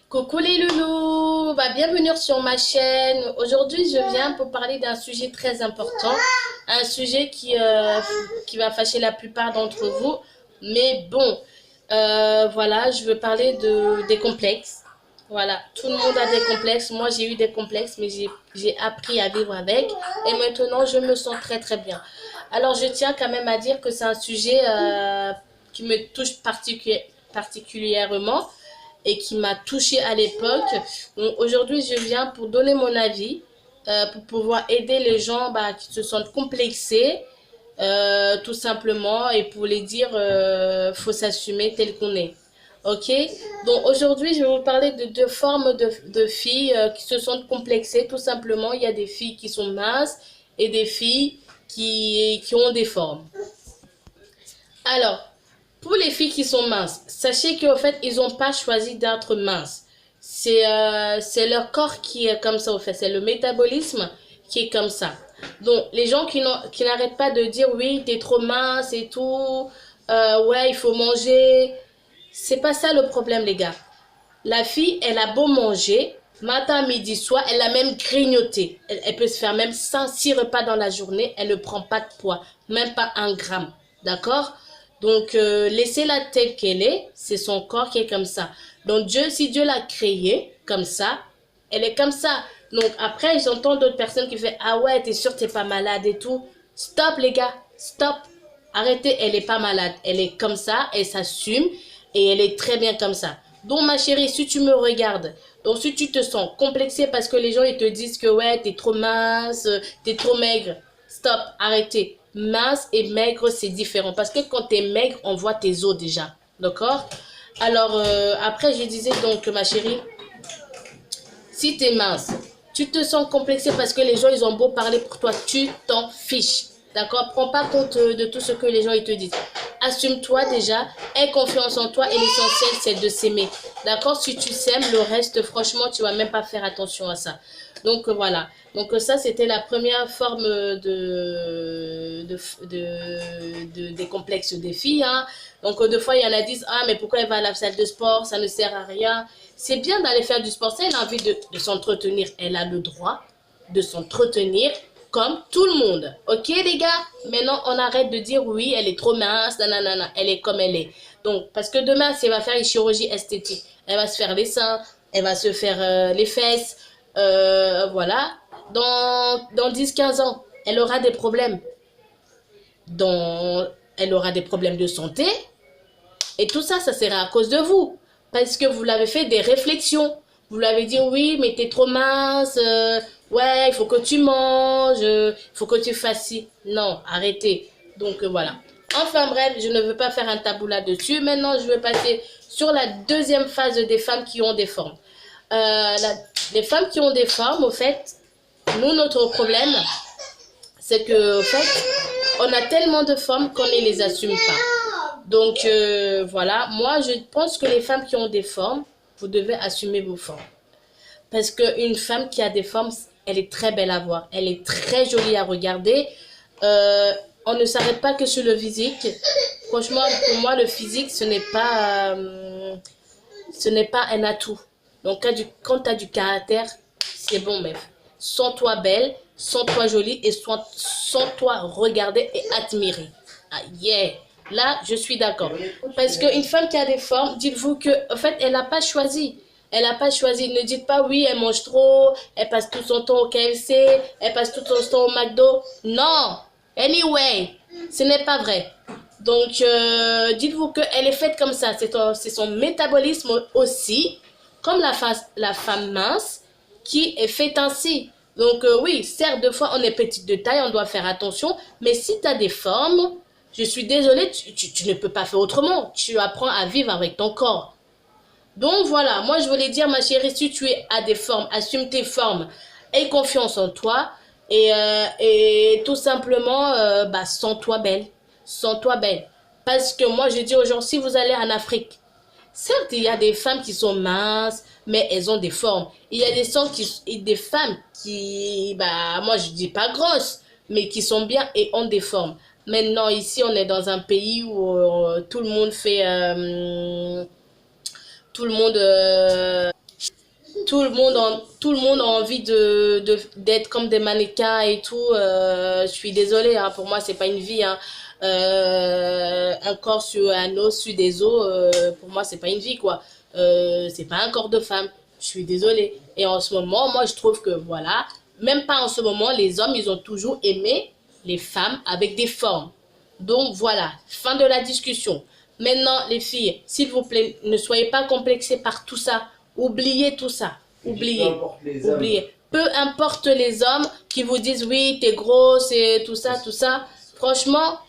Coucou les loulous, bienvenue sur ma chaîne. Aujourd'hui, je viens pour parler d'un sujet très important, un sujet qui va fâcher la plupart d'entre vous. Mais bon, voilà, je veux parler des complexes. Voilà, tout le monde a des complexes. Moi, j'ai eu des complexes, mais j'ai appris à vivre avec. Et maintenant, je me sens très très bien. Alors, je tiens quand même à dire que c'est un sujet qui me touche particulièrement et qui m'a touchée à l'époque. Donc aujourd'hui, je viens pour donner mon avis, pour pouvoir aider les gens qui se sentent complexés, tout simplement, et pour les dire, faut s'assumer tel qu'on est. Ok? Donc aujourd'hui, je vais vous parler de deux formes de filles qui se sentent complexées, tout simplement. Il y a des filles qui sont minces et des filles qui ont des formes. Alors, pour les filles qui sont minces, sachez qu'en fait, ils n'ont pas choisi d'être minces. C'est leur corps qui est comme ça, au fait. C'est le métabolisme qui est comme ça. Donc, les gens qui n'arrêtent pas de dire oui, t'es trop mince et tout, ouais, il faut manger. C'est pas ça le problème, les gars. La fille, elle a beau manger, matin, midi, soir, elle a même grignoté. Elle peut se faire même 6 repas dans la journée, elle ne prend pas de poids, même pas 1 gramme. D'accord? Donc, laissez-la telle qu'elle est, c'est son corps qui est comme ça. Donc, si Dieu l'a créée comme ça, elle est comme ça. Donc, après, j'entends d'autres personnes qui font ah ouais, t'es sûr, t'es pas malade et tout. Stop, les gars, stop. Arrêtez, elle est pas malade. Elle est comme ça, elle s'assume et elle est très bien comme ça. Donc, ma chérie, si tu me regardes, donc si tu te sens complexée parce que les gens ils te disent que ouais, t'es trop mince, t'es trop maigre, stop, arrêtez. Mince et maigre, c'est différent. Parce que quand t'es maigre, on voit tes os déjà. D'accord? Alors, après, je disais donc, ma chérie, si t'es mince, tu te sens complexé parce que les gens, ils ont beau parler pour toi, tu t'en fiches. D'accord? Prends pas compte de tout ce que les gens, ils te disent. Assume-toi déjà, aie confiance en toi et l'essentiel, c'est de s'aimer. D'accord? Si tu s'aimes, le reste, franchement, tu vas même pas faire attention à ça. Donc, voilà. Donc, ça, c'était la première forme des complexes des filles. Hein. Donc, deux fois, il y en a qui disent, ah, mais pourquoi elle va à la salle de sport? Ça ne sert à rien. C'est bien d'aller faire du sport. Si elle a envie de s'entretenir, elle a le droit de s'entretenir comme tout le monde. Ok, les gars? Maintenant, on arrête de dire oui, elle est trop mince, nanana, elle est comme elle est. Donc, parce que demain, si elle va faire une chirurgie esthétique, elle va se faire les seins, elle va se faire les fesses, voilà. Dans 10 15 ans, elle aura des problèmes. Elle aura des problèmes de santé. Et tout ça, ça sera à cause de vous. Parce que vous l'avez fait des réflexions. Vous l'avez dit, oui, mais t'es trop mince. Ouais, il faut que tu manges. Il faut que tu fasses ci. Non, arrêtez. Donc, voilà. Enfin, bref, je ne veux pas faire un tabou là-dessus. Maintenant, je vais passer sur la deuxième phase des femmes qui ont des formes. Les femmes qui ont des formes, au fait, nous, notre problème, c'est que, au fait, on a tellement de formes qu'on ne les assume pas. Donc, voilà, moi, je pense que les femmes qui ont des formes, vous devez assumer vos formes. Parce qu'une femme qui a des formes, elle est très belle à voir. Elle est très jolie à regarder. On ne s'arrête pas que sur le physique. Franchement, pour moi, le physique, ce n'est pas un atout. Donc, quand tu as du caractère, c'est bon, meuf. Sens-toi belle, sens-toi jolie et sens-toi regarder et admirer. Ah, yeah! Là, je suis d'accord. Parce qu'une femme qui a des formes, dites-vous que, en fait, elle n'a pas choisi. Elle n'a pas choisi. Ne dites pas, oui, elle mange trop, elle passe tout son temps au KFC, elle passe tout son temps au McDo. Non! Anyway, ce n'est pas vrai. Donc, dites-vous qu'elle est faite comme ça. C'est son métabolisme aussi, comme la femme mince, qui est faite ainsi. Donc, oui, certes, deux fois, on est petite de taille, on doit faire attention. Mais si tu as des formes, je suis désolée, tu ne peux pas faire autrement. Tu apprends à vivre avec ton corps. Donc, voilà, moi, je voulais dire, ma chérie, si tu as des formes, assume tes formes, aie confiance en toi. Et tout simplement, sens-toi belle. Sens-toi belle. Parce que moi, je dis aux gens, si vous allez en Afrique, certes, il y a des femmes qui sont minces, mais elles ont des formes. Il y a des femmes qui, moi, je dis pas grosses, mais qui sont bien et ont des formes. Maintenant, ici, on est dans un pays où tout le monde fait... tout le monde tout le monde a envie d'être comme des mannequins et tout. Je suis désolée, hein, pour moi, c'est pas une vie. Hein. Un corps sur un os, sur des os, pour moi, c'est pas une vie, quoi. C'est pas un corps de femme. Je suis désolée. Et en ce moment, moi, je trouve que, voilà, même pas en ce moment, les hommes, ils ont toujours aimé les femmes avec des formes. Donc, voilà, fin de la discussion. Maintenant, les filles, s'il vous plaît, ne soyez pas complexées par tout ça. Oubliez tout ça. Oubliez. Oubliez. Peu importe les hommes qui vous disent oui, t'es grosse et tout ça, tout ça. Franchement,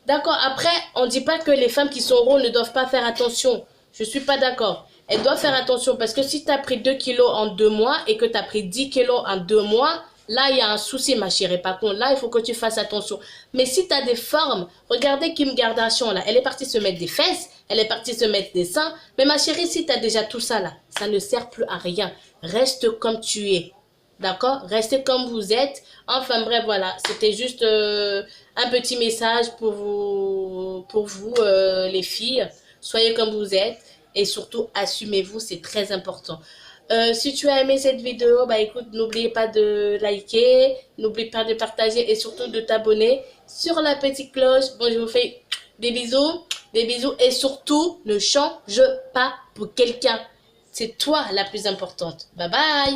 d'accord. Après, on ne dit pas que les femmes qui sont rondes ne doivent pas faire attention. Je ne suis pas d'accord. Elles doivent faire attention parce que si tu as pris 2 kilos en 2 mois et que tu as pris 10 kilos en 2 mois, là, il y a un souci, ma chérie. Par contre, là, il faut que tu fasses attention. Mais si tu as des formes, regardez Kim Kardashian, là. Elle est partie se mettre des fesses, elle est partie se mettre des seins. Mais ma chérie, si tu as déjà tout ça, là, ça ne sert plus à rien. Reste comme tu es. D'accord? Restez comme vous êtes. Enfin bref, voilà. C'était juste un petit message pour vous les filles. Soyez comme vous êtes. Et surtout, assumez-vous. C'est très important. Si tu as aimé cette vidéo, bah écoute, n'oublie pas de liker. N'oublie pas de partager et surtout de t'abonner sur la petite cloche. Bon, je vous fais des bisous. Des bisous. Et surtout, ne change pas pour quelqu'un. C'est toi la plus importante. Bye bye.